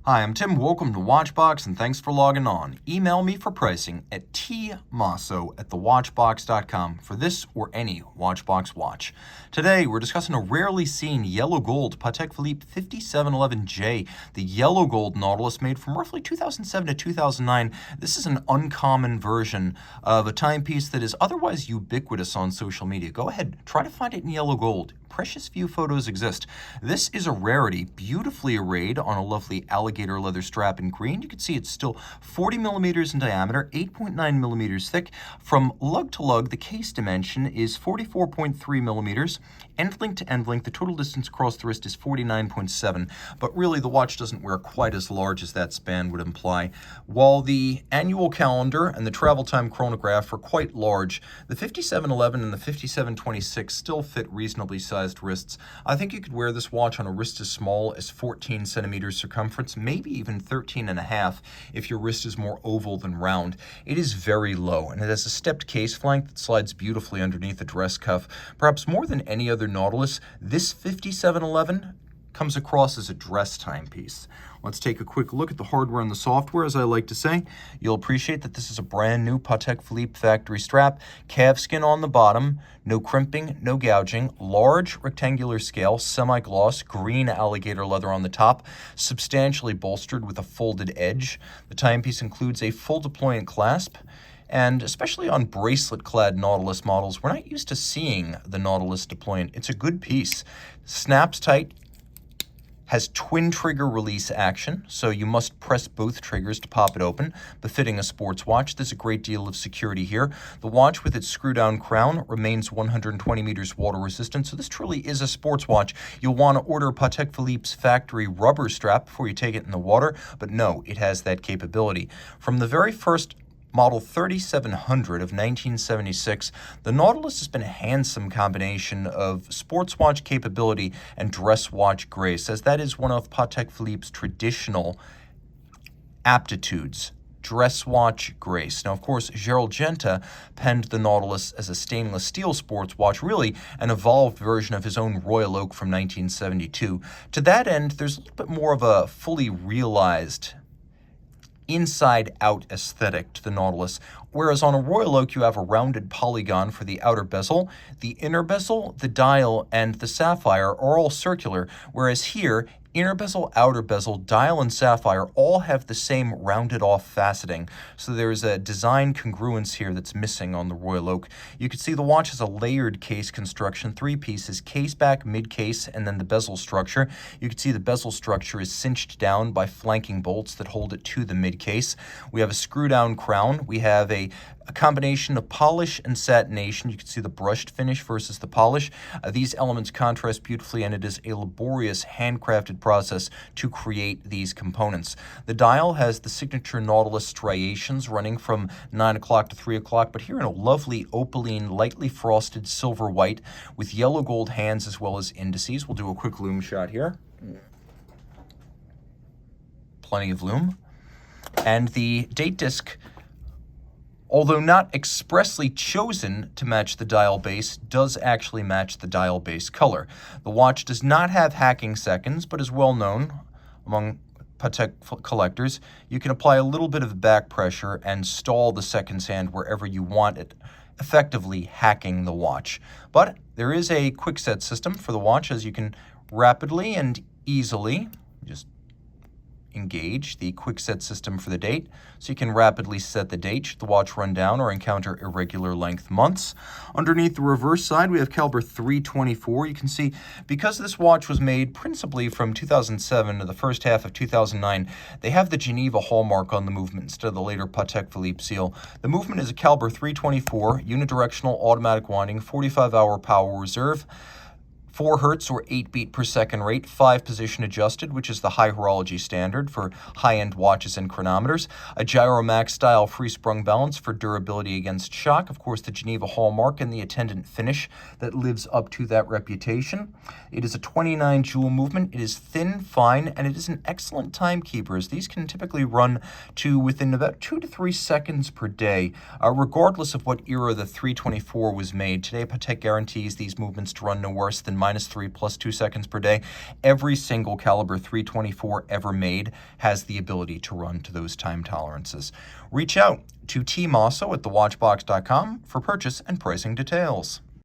Hi, I'm Tim. Welcome to Watchbox, and thanks for logging on. Email me for pricing at tmosso@thewatchbox.com for this or any Watchbox watch. Today, we're discussing a rarely seen yellow gold Patek Philippe 5711J, the yellow gold Nautilus made from roughly 2007 to 2009. This is an uncommon version of a timepiece that is otherwise ubiquitous on social media. Go ahead, try to find it in yellow gold. Precious few photos exist. This is a rarity, beautifully arrayed on a lovely alligator leather strap in green. You can see it's still 40 millimeters in diameter, 8.9 millimeters thick. From lug to lug, the case dimension is 44.3 millimeters. End link to end link, the total distance across the wrist is 49.7, but really the watch doesn't wear quite as large as that span would imply. While the annual calendar and the travel time chronograph are quite large, the 5711 and the 5726 still fit reasonably sized wrists. I think you could wear this watch on a wrist as small as 14 centimeters circumference, maybe even 13 and a half if your wrist is more oval than round. It is very low, and it has a stepped case flank that slides beautifully underneath the dress cuff. Perhaps more than any other Nautilus, this 5711 comes across as a dress timepiece. Let's take a quick look at the hardware and the software. As I like to say, you'll appreciate that this is a brand new Patek Philippe factory strap, calfskin on the bottom, no crimping, no gouging, large rectangular scale, semi-gloss, green alligator leather on the top, substantially bolstered with a folded edge. The timepiece includes a full deployant clasp, and especially on bracelet-clad Nautilus models, we're not used to seeing the Nautilus deployant. It's a good piece. Snaps tight, has twin trigger release action, so you must press both triggers to pop it open, befitting a sports watch. There's a great deal of security here. The watch with its screw-down crown remains 120 meters water resistant, so this truly is a sports watch. You'll want to order Patek Philippe's factory rubber strap before you take it in the water, but no, it has that capability. From the very first Model 3700 of 1976, the Nautilus has been a handsome combination of sports watch capability and dress watch grace, as that is one of Patek Philippe's traditional aptitudes. Dress watch grace. Now, of course, Gerald Genta penned the Nautilus as a stainless steel sports watch, really an evolved version of his own Royal Oak from 1972. To that end, there's a little bit more of a fully realized inside-out aesthetic to the Nautilus, whereas on a Royal Oak you have a rounded polygon for the outer bezel. The inner bezel, the dial, and the sapphire are all circular, whereas here, inner bezel, outer bezel, dial, and sapphire all have the same rounded-off faceting, so there's a design congruence here that's missing on the Royal Oak. You can see the watch has a layered case construction, 3 pieces, case back, mid-case, and then the bezel structure. You can see the bezel structure is cinched down by flanking bolts that hold it to the mid-case. We have a screw-down crown. We have a combination of polish and satination. You can see the brushed finish versus the polish. These elements contrast beautifully, and it is a laborious, handcrafted process to create these components. The dial has the signature Nautilus striations running from 9 o'clock to 3 o'clock, but here in a lovely opaline, lightly frosted silver white with yellow gold hands as well as indices. We'll do a quick lume shot here. Plenty of lume. And the date disc, although not expressly chosen to match the dial base, does actually match the dial base color. The watch does not have hacking seconds, but is well known among Patek collectors. You can apply a little bit of back pressure and stall the seconds hand wherever you want it, effectively hacking the watch. But there is a quick set system for the watch, as you can rapidly and easily just engage the quick set system for the date, so you can rapidly set the date should the watch run down or encounter irregular length months. Underneath the reverse side, we have caliber 324. You can see, because this watch was made principally from 2007 to the first half of 2009, they have the Geneva hallmark on the movement instead of the later Patek Philippe seal. The movement is a caliber 324, unidirectional automatic winding, 45-hour power reserve, 4 hertz or 8 beat per second rate, 5 position adjusted, which is the high horology standard for high-end watches and chronometers, a Gyromax style free sprung balance for durability against shock, of course the Geneva hallmark and the attendant finish that lives up to that reputation. It is a 29 jewel movement. It is thin, fine, and it is an excellent timekeeper, as these can typically run to within about 2 to 3 seconds per day, regardless of what era the 324 was made. Today, Patek guarantees these movements to run no worse than -3 plus 2 seconds per day. Every single caliber 324 ever made has the ability to run to those time tolerances. Reach out to Team Mosso at thewatchbox.com for purchase and pricing details.